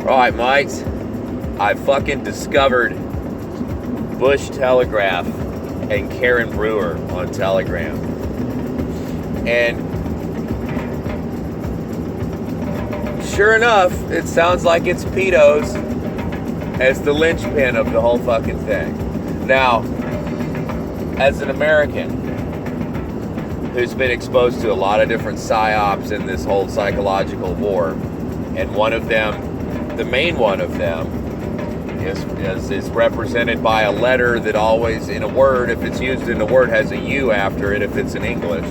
Alright, mates. I fucking discovered Bush Telegraph and Karen Brewer on Telegram. And sure enough, it sounds like it's pedos as the linchpin of the whole fucking thing. Now, as an American who's been exposed to a lot of different psyops in this whole psychological war, and one of them, the main one of them, is represented by a letter that always, in a word, if it's used in a word, has a U after it if it's in English.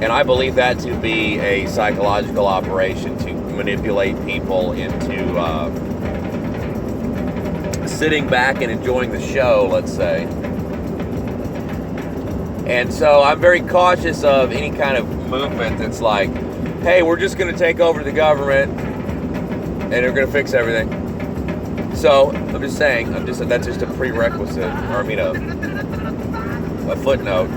And I believe that to be a psychological operation to manipulate people into sitting back and enjoying the show, let's say. And so I'm very cautious of any kind of movement that's like, hey, we're just going to take over the government and they're going to fix everything. So I'm just saying, that's just a prerequisite, or I mean a footnote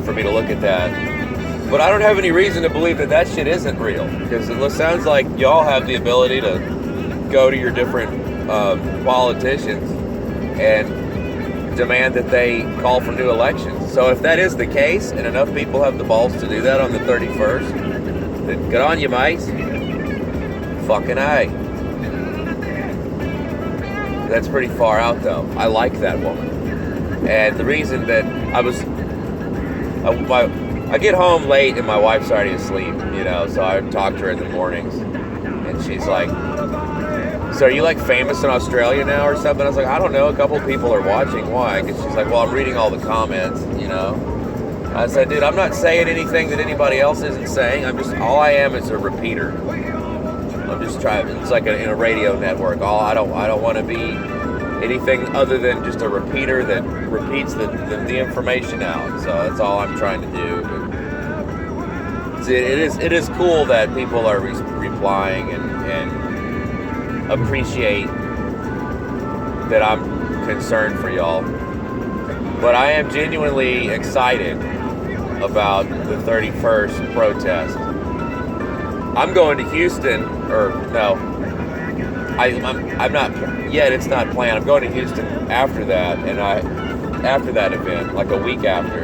for me to look at that. But I don't have any reason to believe that shit isn't real, because it sounds like y'all have the ability to go to your different politicians and demand that they call for new elections. So if that is the case, and enough people have the balls to do that on the 31st, then good on you, mates. Fucking A. That's pretty far out, though. I like that woman. And the reason that I get home late and my wife's already asleep, so I talk to her in the mornings. And she's like, so are you like famous in Australia now or something? I was like, I don't know. A couple people are watching. Why? And she's like, well, I'm reading all the comments, I said, dude, I'm not saying anything that anybody else isn't saying. All I am is a repeater. I'm just trying. It's like in a radio network. I don't want to be anything other than just a repeater that repeats the information out. So that's all I'm trying to do. But it is cool that people are replying and appreciate that I'm concerned for y'all. But I am genuinely excited about the 31st protest. I'm going to Houston, or no, I'm not yet. It's not planned. I'm going to Houston after that, after that event, like a week after.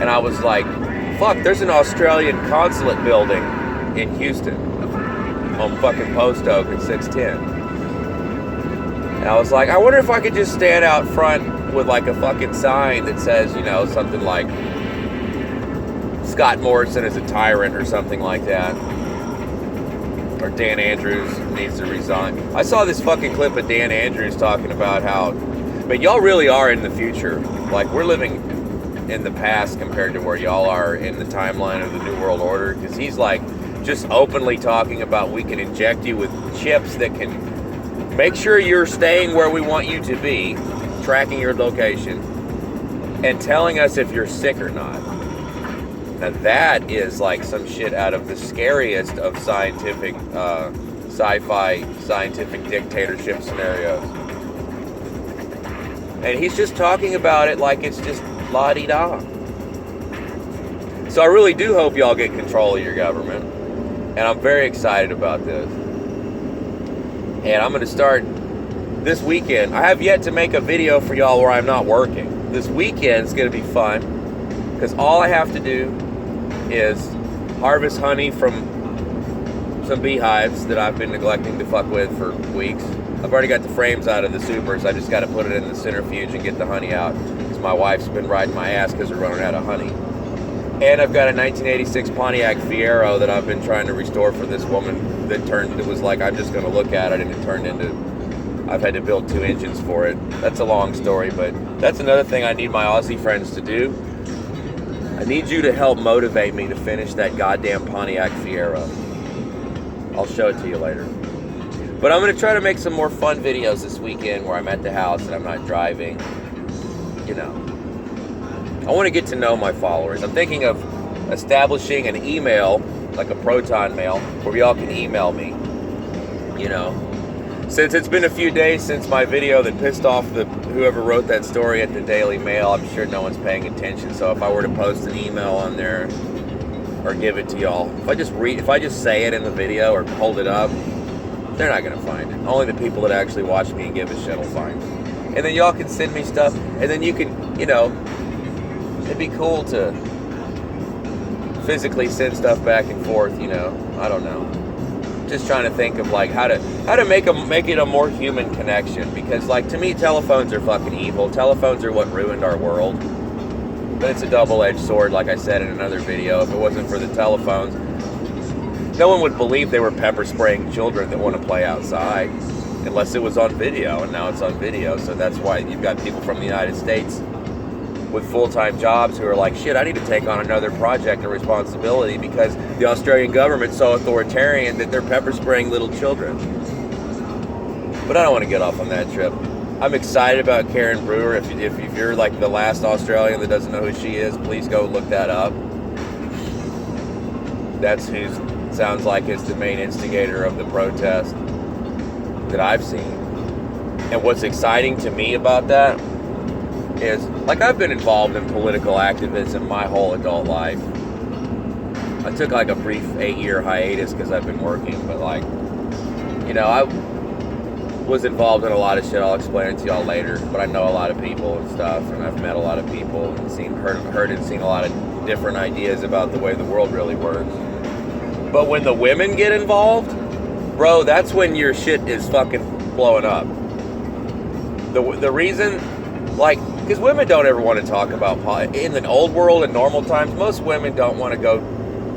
And I was like, fuck, there's an Australian consulate building in Houston on fucking Post Oak at 610. And I was like, I wonder if I could just stand out front with like a fucking sign that says, something like Scott Morrison is a tyrant or something like that. Or Dan Andrews needs to resign. I saw this fucking clip of Dan Andrews talking about how, but y'all really are in the future. Like, we're living in the past compared to where y'all are in the timeline of the New World Order. Because he's like just openly talking about we can inject you with chips that can make sure you're staying where we want you to be, tracking your location, and telling us if you're sick or not. Now that is like some shit out of the scariest of scientific, sci-fi, scientific dictatorship scenarios. And he's just talking about it like it's just la-di-da. So I really do hope y'all get control of your government. And I'm very excited about this. And I'm going to start this weekend. I have yet to make a video for y'all where I'm not working. This weekend's going to be fun, because all I have to do is harvest honey from some beehives that I've been neglecting to fuck with for weeks. I've already got the frames out of the supers. I just got to put it in the centrifuge and get the honey out, because my wife's been riding my ass because we're running out of honey. And I've got a 1986 Pontiac Fiero that I've been trying to restore for this woman it was like, I'm just going to look at it, and it turned into, I've had to build 2 engines for it. That's a long story, but that's another thing I need my Aussie friends to do. I need you to help motivate me to finish that goddamn Pontiac Fiero. I'll show it to you later. But I'm going to try to make some more fun videos this weekend where I'm at the house and I'm not driving. I want to get to know my followers. I'm thinking of establishing an email, like a Proton mail, where y'all can email me. Since it's been a few days since my video that pissed off whoever wrote that story at the Daily Mail, I'm sure no one's paying attention. So if I were to post an email on there or give it to y'all, if I just say it in the video or hold it up, They're not gonna find it. Only the people that actually watch me and give a shit will find it. And then y'all can send me stuff, and then you can, it'd be cool to physically send stuff back and forth. I don't know. Just trying to think of like how to make it a more human connection, because like to me telephones are fucking evil. Telephones are what ruined our world. But it's a double-edged sword, like I said in another video. If it wasn't for the telephones, no one would believe they were pepper spraying children that want to play outside, unless it was on video, and now it's on video. So that's why you've got people from the United States with full-time jobs who are like, shit, I need to take on another project or responsibility because the Australian government's so authoritarian that they're pepper spraying little children. But I don't want to get off on that trip. I'm excited about Karen Brewer. If you're like the last Australian that doesn't know who she is, please go look that up. That's who sounds like is the main instigator of the protest that I've seen. And what's exciting to me about that is, like, I've been involved in political activism my whole adult life. I took like a brief 8-year hiatus because I've been working, but like, I was involved in a lot of shit. I'll explain it to y'all later, but I know a lot of people and stuff, and I've met a lot of people and heard and seen a lot of different ideas about the way the world really works. But when the women get involved, bro, that's when your shit is fucking blowing up. The reason, like, because women don't ever want to talk about politics. In the old world, in normal times, most women don't want to go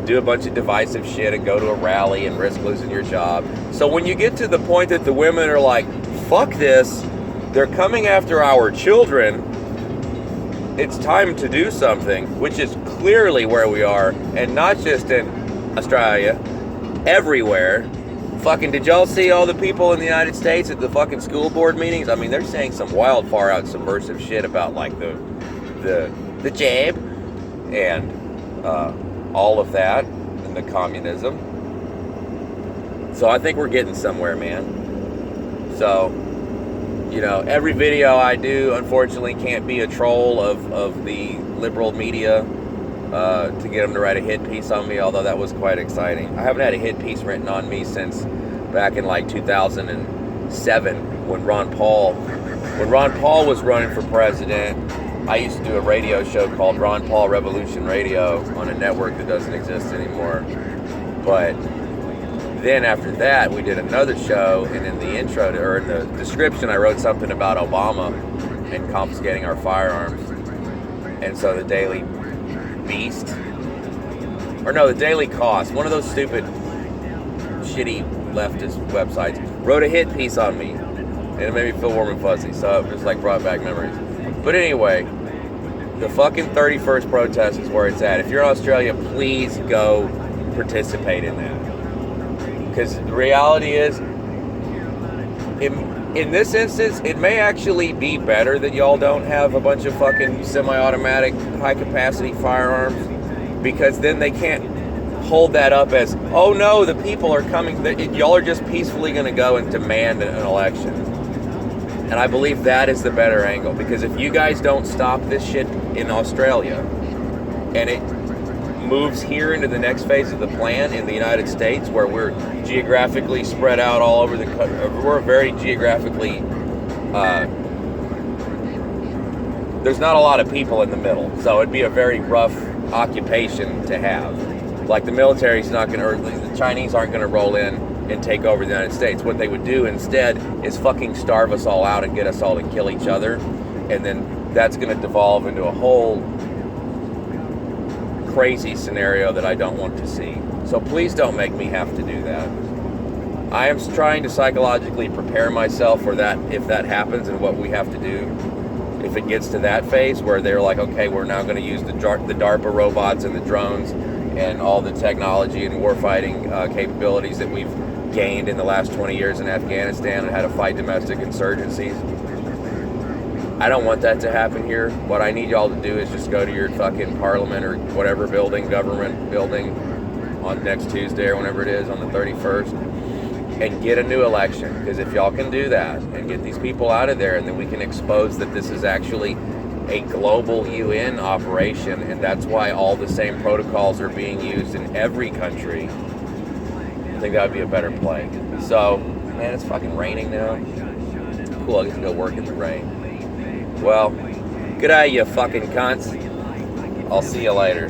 do a bunch of divisive shit and go to a rally and risk losing your job. So when you get to the point that the women are like, fuck this, they're coming after our children, it's time to do something, which is clearly where we are, and not just in Australia, everywhere. Fucking, did y'all see all the people in the United States at the fucking school board meetings? I mean, they're saying some wild, far out subversive shit about like the jab and all of that and the communism. So I think we're getting somewhere, man. So, every video I do, unfortunately, can't be a troll of the liberal media to get them to write a hit piece on me, although that was quite exciting. I haven't had a hit piece written on me since back in like 2007 when Ron Paul was running for president. I used to do a radio show called Ron Paul Revolution Radio on a network that doesn't exist anymore. But then after that, we did another show, and in the intro, or in the description, I wrote something about Obama and confiscating our firearms. And so the Daily Beast, or no, the Daily Cost, one of those stupid, shitty leftist websites, wrote a hit piece on me, and it made me feel warm and fuzzy, so it just like brought back memories. But anyway, the fucking 31st protest is where it's at. If you're in Australia, please go participate in that. Because the reality is, in this instance, it may actually be better that y'all don't have a bunch of fucking semi-automatic, high-capacity firearms, because then they can't hold that up as, oh no, the people are coming. Y'all are just peacefully going to go and demand an election. And I believe that is the better angle, because if you guys don't stop this shit in Australia, and it moves here into the next phase of the plan in the United States, where we're geographically spread out all over the country, we're very geographically, there's not a lot of people in the middle, so it'd be a very rough occupation to have. Like, the military's not going to, or the Chinese aren't going to roll in and take over the United States. What they would do instead is fucking starve us all out and get us all to kill each other, and then that's going to devolve into a whole crazy scenario that I don't want to see. So please don't make me have to do that. I am trying to psychologically prepare myself for that, if that happens, and what we have to do if it gets to that phase where they're like, okay, we're now going to use the DARPA robots and the drones and all the technology and warfighting capabilities that we've gained in the last 20 years in Afghanistan and how to fight domestic insurgencies. I don't want that to happen here. What I need y'all to do is just go to your fucking parliament or whatever building, government building, on next Tuesday or whenever it is, on the 31st, and get a new election. Because if y'all can do that and get these people out of there, and then we can expose that this is actually a global UN operation, and that's why all the same protocols are being used in every country. think that would be a better play. So, man, it's fucking raining now. Cool, I get to go work in the rain. Well, good eye, you fucking cunts. I'll see you later.